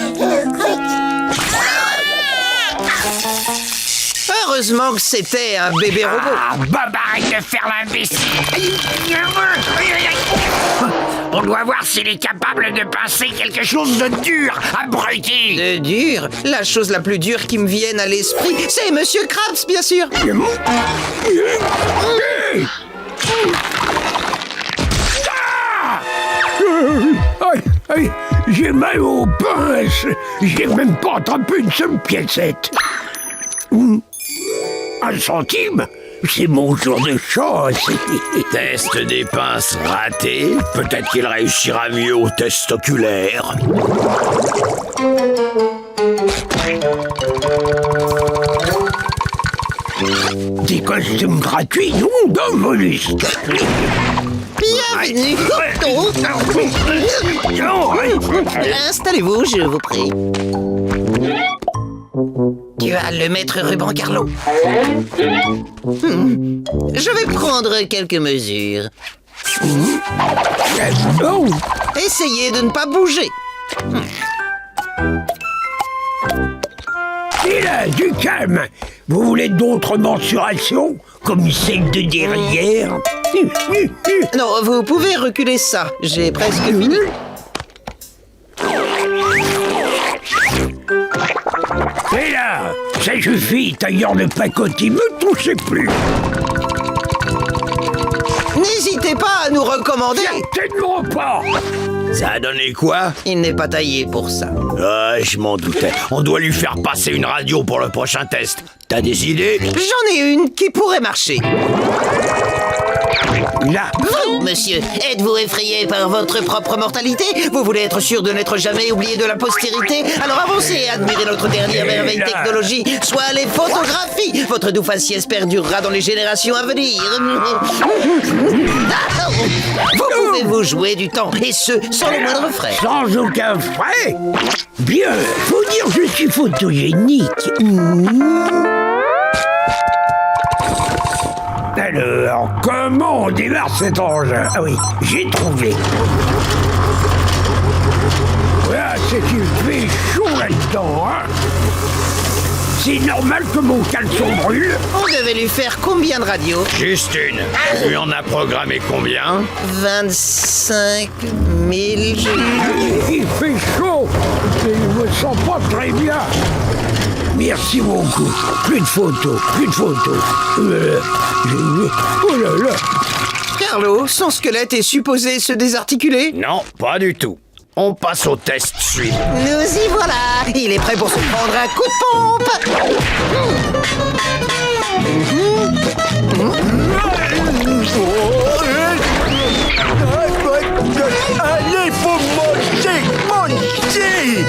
Speaker 2: Heureusement que c'était un bébé robot.
Speaker 1: Ah, Bob, arrête de faire l'imbécile. On doit voir s'il est capable de pincer quelque chose de dur, abruti.
Speaker 2: De dur? La chose la plus dure qui me vienne à l'esprit, c'est Monsieur Krabs, bien sûr.
Speaker 8: J'ai mal aux pinces. J'ai même pas attrapé une seule piécette. 1 centime? C'est mon jour de chance.
Speaker 1: Test des pinces raté. Peut-être qu'il réussira mieux au test oculaire.
Speaker 8: Des costumes gratuits, non, d'un mollusque.
Speaker 2: Bienvenue. Installez-vous, je vous prie. Tu vas le mettre ruban Carlo. Je vais prendre quelques mesures. Essayez de ne pas bouger.
Speaker 8: Et là, du calme. Vous voulez d'autres mensurations, comme celle de derrière?
Speaker 2: Non, vous pouvez reculer ça. J'ai presque fini.
Speaker 8: Et là, ça suffit, tailleur de pacotille, me touchez plus.
Speaker 2: N'hésitez pas à nous recommander.
Speaker 8: Certainement pas.
Speaker 1: Ça a donné quoi?
Speaker 2: Il n'est pas taillé pour ça.
Speaker 1: Ah, je m'en doutais. On doit lui faire passer une radio pour le prochain test. T'as des idées?
Speaker 2: J'en ai une qui pourrait marcher.
Speaker 8: Là.
Speaker 2: Vous, monsieur, êtes-vous effrayé par votre propre mortalité? Vous voulez être sûr de n'être jamais oublié de la postérité? Alors avancez et admirez notre dernière merveille technologie, soit les photographies. Votre doux faciès perdurera dans les générations à venir. Vous pouvez vous jouer du temps, et ce, sans le moindre frais.
Speaker 8: Sans aucun frais? Bien, faut dire je suis photogénique. Alors, comment on démarre cet engin? Ah oui, j'ai trouvé. Voilà, c'est qu'il fait chaud là-dedans, hein. C'est normal que mon caleçon brûle.
Speaker 2: On devait lui faire combien de radios?
Speaker 1: Juste une. Tu lui en as programmé combien?
Speaker 2: 25 000...
Speaker 8: Il fait chaud et je me sens pas très bien. Merci beaucoup. Plus de photos, plus de photos. Oh là là.
Speaker 2: Carlo, son squelette est supposé se désarticuler?
Speaker 1: Non, pas du tout. On passe au test suivant.
Speaker 2: Nous y voilà. Il est prêt pour se prendre un coup de pompe.
Speaker 5: Allez, faut manger, manger.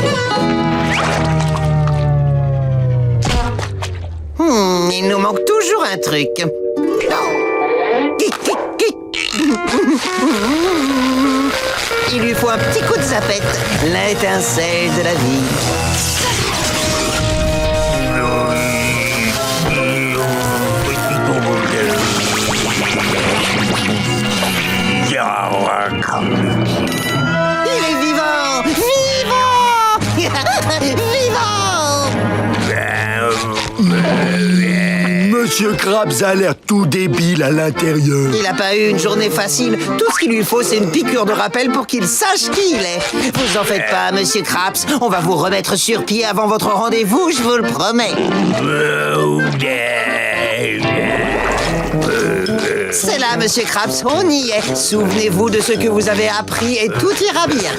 Speaker 2: Il nous manque toujours un truc. Il lui faut un petit coup de zapette, l'étincelle de la vie. Il est vivant! Vivant! Vivant!
Speaker 13: Monsieur Krabs a l'air tout débile à l'intérieur.
Speaker 2: Il n'a pas eu une journée facile. Tout ce qu'il lui faut, c'est une piqûre de rappel pour qu'il sache qui il est. Vous en faites pas, Monsieur Krabs. On va vous remettre sur pied avant votre rendez-vous, je vous le promets. C'est là, Monsieur Krabs, on y est. Souvenez-vous de ce que vous avez appris et tout ira bien.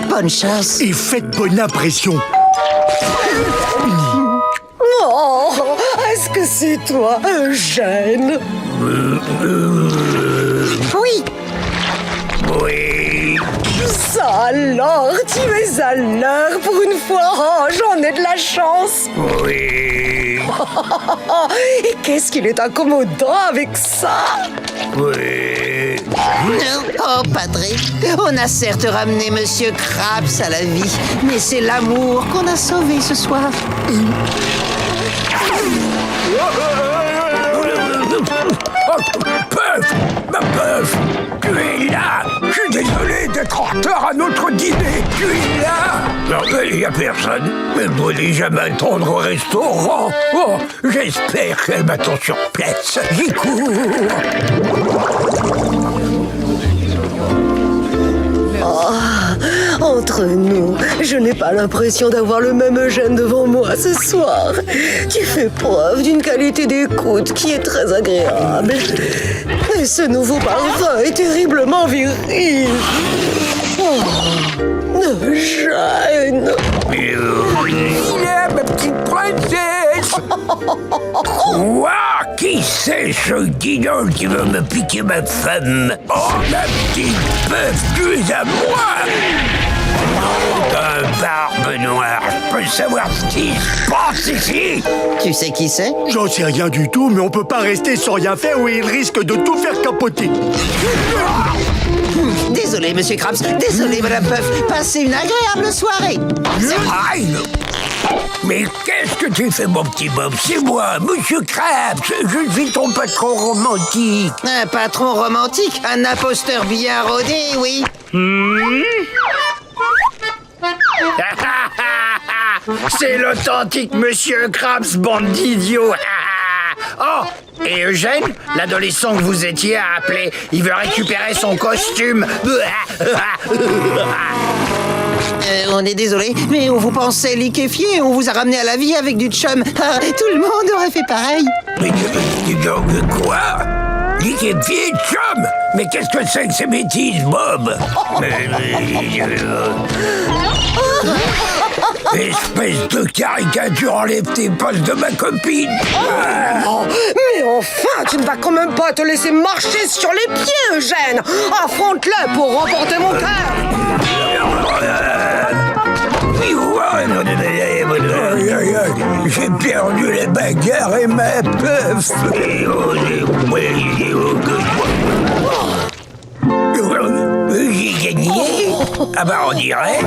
Speaker 2: Bonne chance.
Speaker 13: Et faites bonne impression.
Speaker 14: Oh, est-ce que c'est toi, Eugène?
Speaker 2: Oui.
Speaker 8: Oui.
Speaker 14: Ça alors, tu es à l'heure pour une fois. Oh, j'en ai de la chance.
Speaker 8: Oui.
Speaker 14: Et qu'est-ce qu'il est incommodant avec ça?
Speaker 8: Oui.
Speaker 2: Oh, Patrick, on a certes ramené Monsieur Krabs à la vie, mais c'est l'amour qu'on a sauvé ce soir.
Speaker 8: Puff! Ma Puff! Tu es là! Je suis désolé d'être en retard à notre dîner! Tu es là! Non, mais il n'y a personne. Elle doit déjà m'attendre au restaurant. Oh, j'espère qu'elle m'attend sur place. J'y cours!
Speaker 14: Entre nous, je n'ai pas l'impression d'avoir le même Eugène devant moi ce soir. Tu fais preuve d'une qualité d'écoute qui est très agréable. Et ce nouveau parfum est terriblement viril. Oh, Eugène.
Speaker 8: Il est ma petite princesse! Quoi? Qui c'est ce guignol qui veut me piquer ma femme? Oh, ma petite Puff, tu es à moi! Un barbe noire, je peux savoir ce qui se passe ici?
Speaker 2: Tu sais qui c'est?
Speaker 5: J'en sais rien du tout, mais on peut pas rester sans rien faire ou il risque de tout faire capoter.
Speaker 2: Désolé, monsieur Krabs. Désolé, madame Puff. Passez une agréable soirée.
Speaker 8: Aïe! Mais qu'est-ce que tu fais, mon petit Bob? C'est moi, monsieur Krabs. Je suis ton patron romantique.
Speaker 2: Un patron romantique? Un imposteur bien rodé, oui.
Speaker 15: C'est l'authentique monsieur Krabs, bande d'idiots. Oh, et Eugène, l'adolescent que vous étiez, a appelé. Il veut récupérer son costume.
Speaker 2: On est désolé, mais on vous pensait liquéfié. On vous a ramené à la vie avec du chum. Ah, tout le monde aurait fait pareil.
Speaker 8: Mais donc quoi? Liquéfié de chum? Mais qu'est-ce que c'est que ces bêtises, Bob? Espèce de caricature, enlève tes postes de ma copine.
Speaker 14: Mais enfin, tu ne vas quand même pas te laisser marcher sur les pieds, Eugène. Affronte-le pour remporter mon cœur.
Speaker 8: J'ai perdu les bagarres et ma Puff. J'ai gagné. Ah bah on dirait.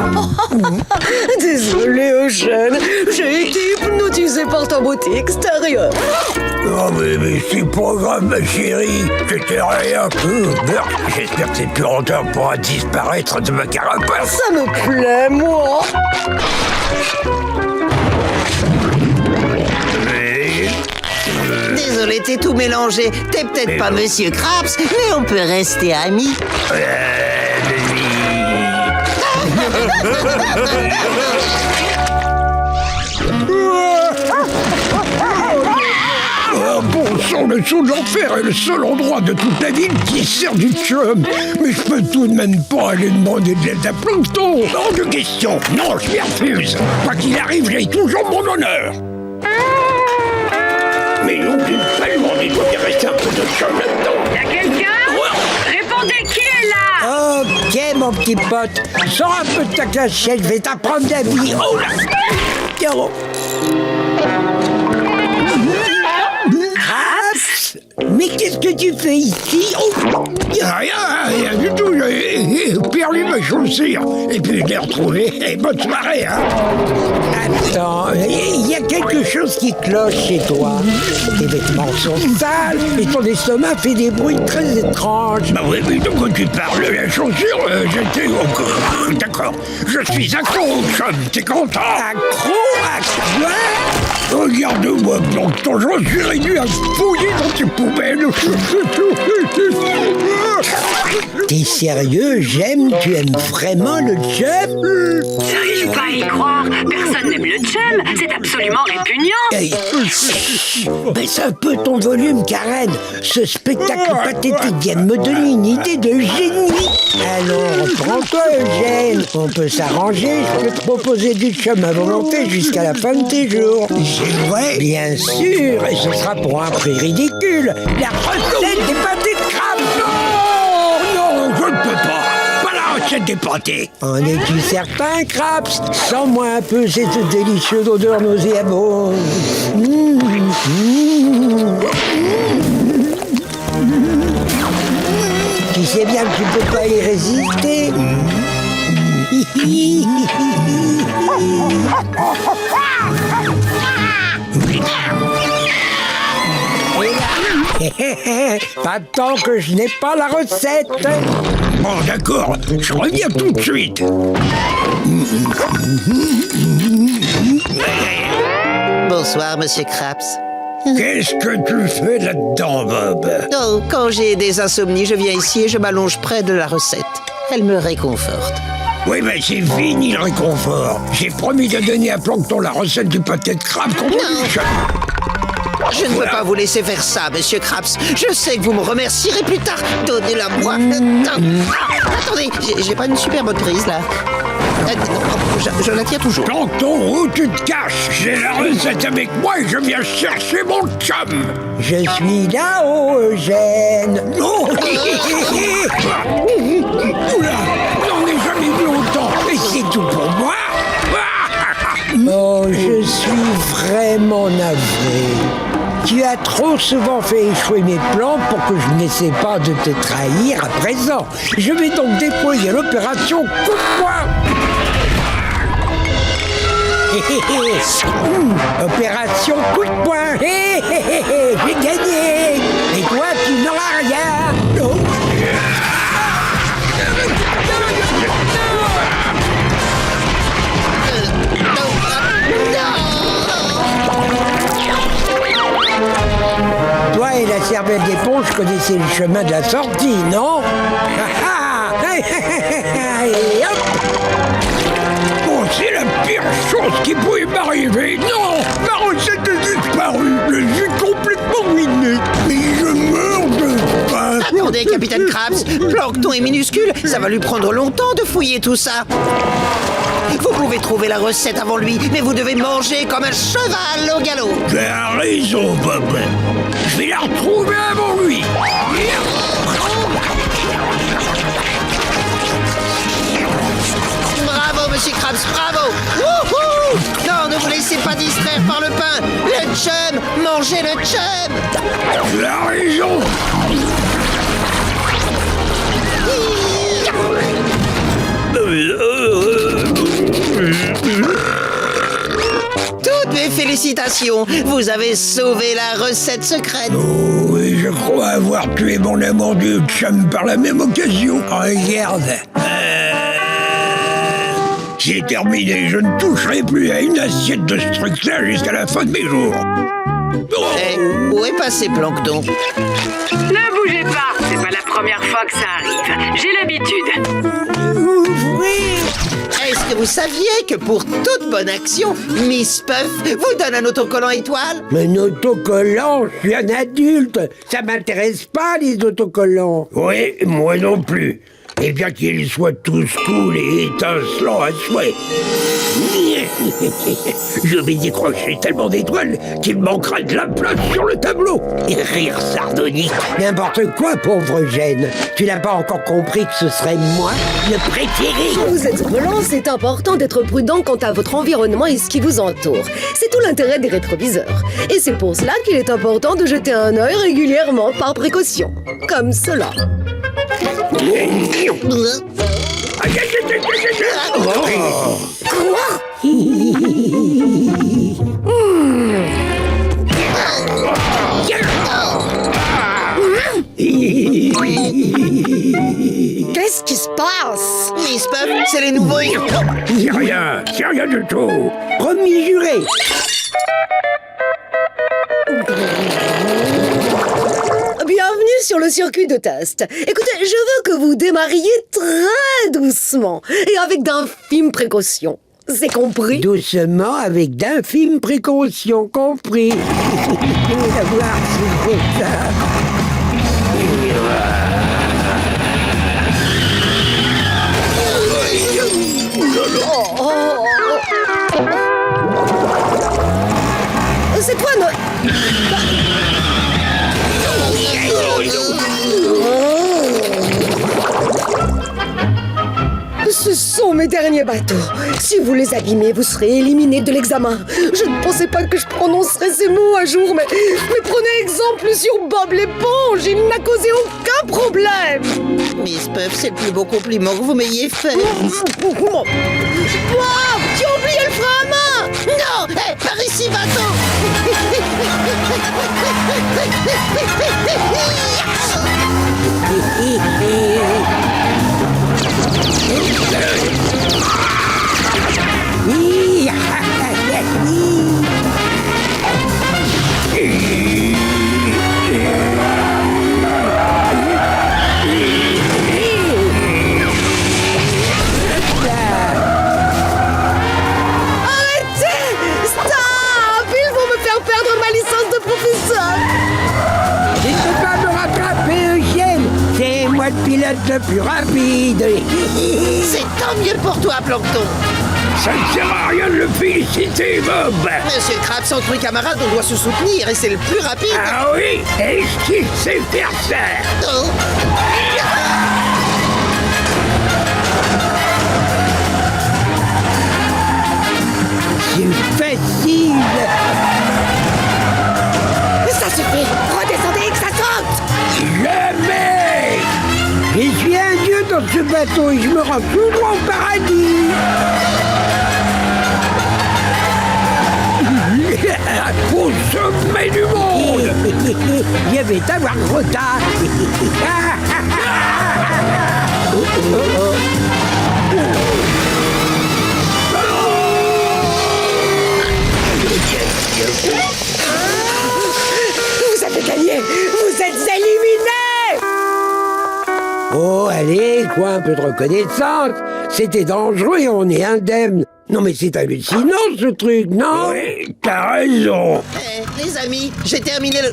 Speaker 14: Désolé, Eugène. J'ai été hypnotisé par ta beauté extérieure.
Speaker 8: Oh mais c'est pas grave, ma chérie. C'était rien. J'espère que cette puanteur pourra disparaître de ma carapace.
Speaker 14: Ça me plaît, moi.
Speaker 2: Désolé, t'es tout mélangé. T'es peut-être pas monsieur Krabs, mais on peut rester amis.
Speaker 8: Bon sang, le saut de l'enfer est le seul endroit de toute la ville qui sert du chum. Mais je peux tout de même pas aller demander de l'aide à Plankton. Hors de question. Non, je m'y refuse. Quoi qu'il arrive, j'ai toujours mon honneur. Mais n'oublie pas de demander de rester un peu de chum là-dedans.
Speaker 4: Y'a quelqu'un? Répondez, qui est là?
Speaker 7: Ok, mon petit pote. Sors un peu de ta cachette, je vais t'apprendre la vie. Oh là! Tiens. Mais qu'est-ce que tu fais ici? Oh. Rien du tout. J'ai perdu ma chaussure. Et puis je l'ai retrouvée. Et bonne soirée, hein. Attends, il y a quelque chose qui cloche chez toi. Tes vêtements sont sales et ton estomac fait des bruits très étranges. Bah oui, mais de quoi tu parles? La chaussure, j'étais au... D'accord, je suis accro au chum, t'es content? Accro à quoi? Regarde-moi, Plankton, je suis réduit à fouiller dans tes poubelles. T'es sérieux, J'aime? Tu aimes vraiment le chum?
Speaker 4: J'arrive pas à y croire. Personne n'aime le chum. C'est absolument répugnant.
Speaker 7: Baisse un peu ton volume, Karen. Ce spectacle pathétique vient de me donner une idée de génie. Alors, reprends-toi, Eugène. On peut s'arranger. Je peux te proposer du chum à volonté jusqu'à la fin de tes jours. C'est vrai? Bien sûr. Et ce sera pour un prix ridicule. La recette des pâtés de crabe.
Speaker 8: Non, je ne peux pas. Pas la recette des pâtés.
Speaker 7: En es-tu certain, Craps? Sens-moi un peu cette délicieuse odeur nauséabonde. Tu sais bien que tu peux pas y résister. Pas tant que je n'ai pas la recette.
Speaker 8: Bon, d'accord, je reviens tout de suite.
Speaker 2: Bonsoir, monsieur Krabs.
Speaker 8: Qu'est-ce que tu fais là-dedans, Bob?
Speaker 2: Oh, quand j'ai des insomnies, je viens ici et je m'allonge près de la recette. Elle me réconforte.
Speaker 8: Oui, mais c'est fini le réconfort. J'ai promis de donner à Plancton la recette du pâté de crabe contre le chat.
Speaker 2: Je ne peux pas vous laisser faire ça, monsieur Krabs. Je sais que vous me remercierez plus tard. Donnez-la moi. Attendez, j'ai pas une super bonne prise, là. Je la tiens toujours.
Speaker 8: Plancton, où tu te caches? J'ai la recette avec moi et je viens chercher mon chum.
Speaker 7: Je suis là-haut, Eugène.
Speaker 8: Oh. Oula, j'en ai jamais vu autant. Et c'est tout pour moi.
Speaker 7: Oh, je suis vraiment navré. Tu as trop souvent fait échouer mes plans pour que je n'essaie pas de te trahir à présent. Je vais donc déployer l'opération coup de poing. Opération coup de poing. J'ai gagné. Et toi, tu n'auras rien. Oh. Toi et la cervelle d'éponge connaissez le chemin de la sortie, non? Et hop!
Speaker 8: Oh, c'est la pire chose qui pouvait m'arriver. Non, ma recette est disparue. Je suis complètement ruiné. Mais je meurs de faim.
Speaker 2: Attendez, capitaine Krabs. Plancton est minuscule. Ça va lui prendre longtemps de fouiller tout ça. Vous pouvez trouver la recette avant lui, mais vous devez manger comme un cheval au galop.
Speaker 8: Tu as raison, Bob. Je vais la retrouver avant lui.
Speaker 2: Bravo, monsieur Krabs, bravo. Wouhou! Non, ne vous laissez pas distraire par le pain. Le chum, mangez le chum.
Speaker 8: Tu as raison.
Speaker 2: Toutes mes félicitations. Vous avez sauvé la recette secrète.
Speaker 8: Oh, oui, je crois avoir tué mon amour du chum par la même occasion. Regarde. C'est terminé. Je ne toucherai plus à une assiette de ce truc-là jusqu'à la fin de mes jours. Oh.
Speaker 2: Où est passé Plancton?
Speaker 4: Ne bougez pas, c'est pas la première fois que ça arrive. J'ai l'habitude.
Speaker 2: Est-ce que vous saviez que pour toute bonne action, Miss Puff vous donne un autocollant étoile?
Speaker 7: Un autocollant? Je suis un adulte. Ça m'intéresse pas, les autocollants.
Speaker 8: Oui, moi non plus. Et bien qu'ils soient tous cool et étincelants à souhait. Je vais décrocher tellement d'étoiles qu'il manquera de la place sur le tableau. Et rire sardonique.
Speaker 7: N'importe quoi, pauvre Eugène. Tu n'as pas encore compris que ce serait moi le préféré.
Speaker 14: Quand vous êtes volant, c'est important d'être prudent quant à votre environnement et ce qui vous entoure. C'est tout l'intérêt des rétroviseurs. Et c'est pour cela qu'il est important de jeter un œil régulièrement par précaution. Comme cela. Qu'est-ce qui se passe?
Speaker 2: Miss Puff, c'est les nouveaux.
Speaker 8: C'est rien du tout.
Speaker 7: Promis juré.
Speaker 14: Bienvenue sur le circuit de test. Écoutez, je veux que vous démarriez très doucement et avec d'infimes précautions. C'est compris?
Speaker 7: Doucement, avec d'infimes précautions, compris. La voir, c'est ça.
Speaker 14: C'est toi, non? Ce sont mes derniers bateaux. Si vous les abîmez, vous serez éliminé de l'examen. Je ne pensais pas que je prononcerais ces mots un jour, mais prenez exemple sur Bob l'éponge. Il n'a causé aucun problème.
Speaker 2: Miss Puff, c'est le plus beau compliment que vous m'ayez fait.
Speaker 14: Bob, tu as oublié le frein à main.
Speaker 2: Non, hey, par ici, bateau.
Speaker 7: être le plus rapide.
Speaker 2: C'est tant mieux pour toi, Plancton.
Speaker 8: Ça ne sert à rien de le féliciter, Bob.
Speaker 2: Monsieur Krabs, entre camarades, on doit se soutenir et c'est le plus rapide.
Speaker 8: Ah oui? Est-ce qu'il sait faire ça?
Speaker 2: Oh.
Speaker 7: C'est facile.
Speaker 14: Ça suffit. Redescendez que ça saute.
Speaker 7: Jamais. Je suis un dieu dans ce bateau et je me rends tout droit au paradis.
Speaker 8: Au sommet du monde.
Speaker 7: Il y avait d'avoir trop tard.
Speaker 14: Vous avez gagné. Vous êtes éliminés.
Speaker 7: Oh, allez, quoi, un peu de reconnaissance. C'était dangereux et on est indemne. Non, mais c'est hallucinant, ce truc, non?
Speaker 8: Oui, t'as raison.
Speaker 2: Les amis, j'ai terminé le...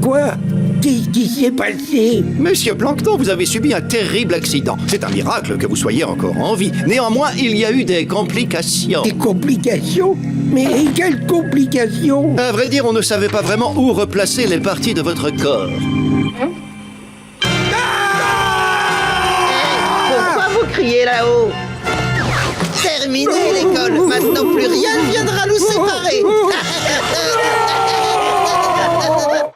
Speaker 7: Quoi? Qu'est-ce qui s'est passé?
Speaker 16: Monsieur Plancton, vous avez subi un terrible accident. C'est un miracle que vous soyez encore en vie. Néanmoins, il y a eu des complications.
Speaker 7: Des complications? Mais quelles complications?
Speaker 16: À vrai dire, on ne savait pas vraiment où replacer les parties de votre corps.
Speaker 2: Pourquoi vous criez là-haut? Terminé l'école. Maintenant, plus rien ne viendra nous séparer.